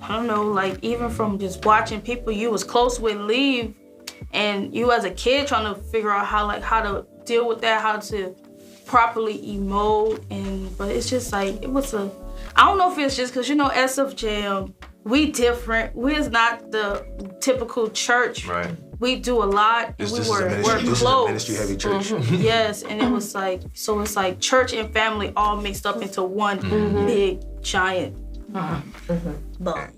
I don't know, like even from just watching people you was close with leave, and you as a kid trying to figure out how to deal with that, how to properly emote, but it's just like I don't know if it's just because SFJM, we different. We is not the typical church. Right. We do a lot, and we're close. This is a ministry-heavy church. Yes, and it was like, so it's like church and family all mixed up into one big giant bump.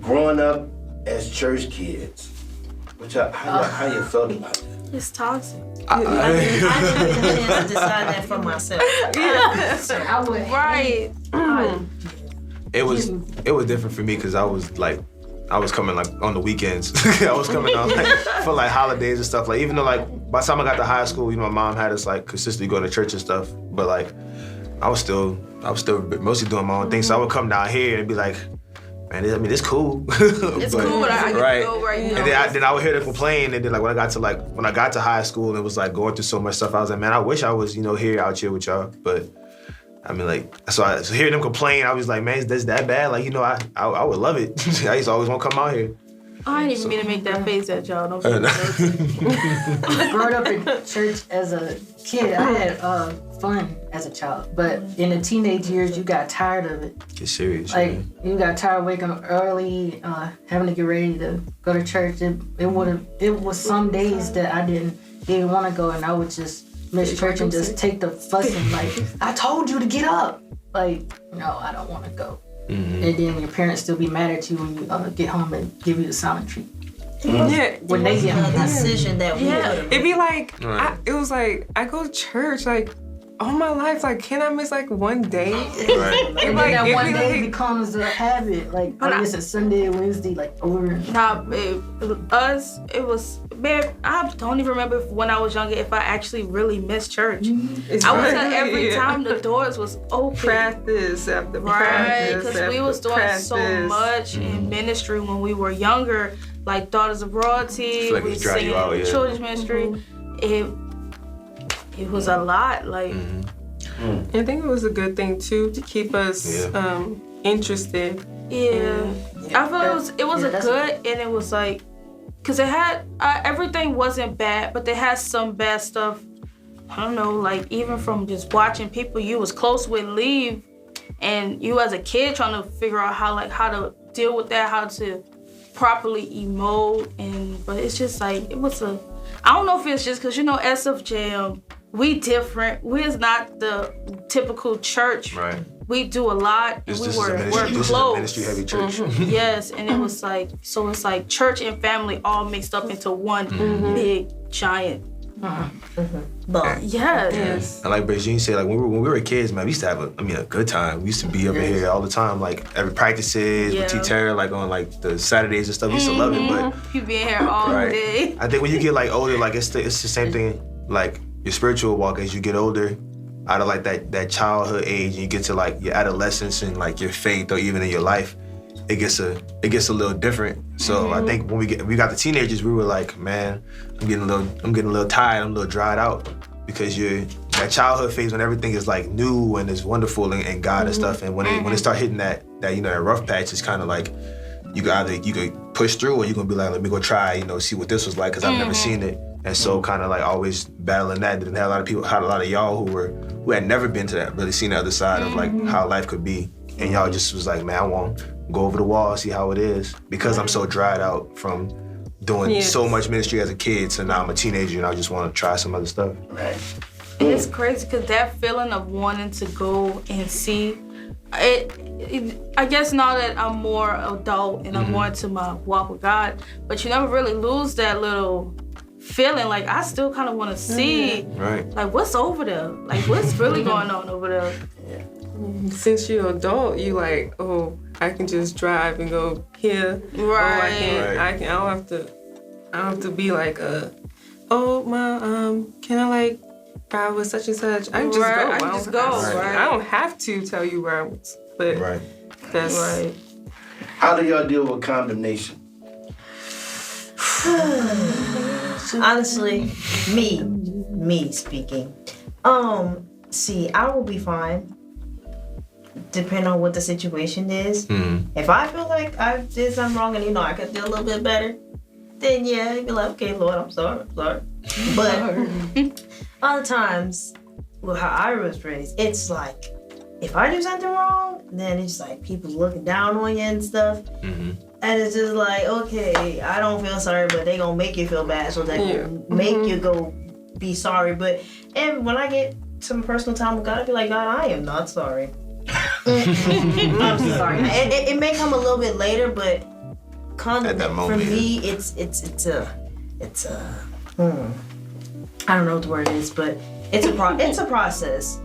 Growing up as church kids, how you felt about it? It's toxic. I didn't get a chance to decide that for myself. I would. Right. It was different for me because I was coming like on the weekends. I was coming on like for like holidays and stuff. Like even though like by the time I got to high school, my mom had us like consistently going to church and stuff. But like I was still mostly doing my own thing. So I would come down here and be like, man, it's cool. It's cool, but I right. can go right now. And then I would hear them complain. And then like when I got to high school and it was like going through so much stuff, I was like, man, I wish I was out here with y'all. But I mean, like, so hearing them complain, I was like, man, is that bad? Like, I would love it. I used to always want to come out here. I didn't even mean to make that face at y'all. Don't Growing up in church as a kid, I had fun as a child. But in the teenage years, you got tired of it. Get serious. Like, you got tired of waking up early, having to get ready to go to church. It was some days that I didn't even want to go, and I would just miss church and just take the fussing. Like, I told you to get up. Like, no, I don't want to go. Mm-hmm. And then your parents still be mad at you when you get home and give you the silent treatment. Yeah, when they get home. Decision that we could have. It'd be like, right. it was like, I go to church like all my life. Like, can I miss like one day? Right. And then that one day becomes a habit. Like, it's a Sunday, Wednesday, like over. Nah, babe. It was, babe, I don't even remember when I was younger if I actually really missed church. I was at every time the doors was open. Practice after right, practice. because we was doing so much in ministry when we were younger, like Daughters of Royalty, like we singing children's ministry. It was a lot, like. I think it was a good thing too to keep us interested. Yeah, I feel it was a good, and it was like, cause it had everything wasn't bad, but they had some bad stuff. I don't know, like even from just watching people you was close with leave, and you as a kid trying to figure out how to deal with that, how to properly emote, but it's just like I don't know if it's just cause SFJM. We different. We is not the typical church. Right. We do a lot, and we're close. This is a ministry-heavy church. Yes, and it was like, so it's like church and family all mixed up into one big giant. But yes. And like Brigitte said, like when we were kids, man, we used to have a good time. We used to be up in here all the time, like every practices with T-Terra, like on like the Saturdays and stuff. We used to love it, but you be in here all day. I think when you get like older, like it's the same thing. Like your spiritual walk as you get older, out of like that childhood age, and you get to like your adolescence and like your faith, or even in your life, it gets a little different. So I think when we got the teenagers, we were like, man, I'm getting a little tired, I'm a little dried out, because that childhood phase when everything is like new and is wonderful and God and stuff, and when it start hitting that rough patch, it's kind of like you could push through, or you gonna be like, let me go try, see what this was like, because I've never seen it. And so kind of like always battling that. Didn't have a lot of y'all who had never been to that, really seen the other side of like how life could be. And y'all just was like, man, I want to go over the wall, see how it is. Because I'm so dried out from doing so much ministry as a kid, so now I'm a teenager and I just want to try some other stuff. Right. It's crazy because that feeling of wanting to go and see, I guess now that I'm more adult and I'm more into my walk with God, but you never really lose that little feeling. Like I still kind of want to see, like what's over there, like what's really going on over there. Yeah. Since you're an adult, you like, oh, I can just drive and go here. Right. I don't have to be like, oh my, can I like ride with such and such? I can just go. I can just go. I don't have to tell you where I was, but that's right. How do y'all deal with condemnation? Honestly, me speaking. See, I will be fine. depend on what the situation is. Mm-hmm. If I feel like I did something wrong and I could do a little bit better, then yeah, I'd be like, okay, Lord, I'm sorry. But other times, well, how I was raised, it's like if I do something wrong, then it's like people looking down on you and stuff. Mm-hmm. And it's just like, okay, I don't feel sorry, but they gonna make you feel bad, so they gonna make you go be sorry. And when I get some personal time with God, I be like, God, I am not sorry. I'm sorry. It may come a little bit later, but At that moment, for me, it's a I don't know what the word is, but it's a process.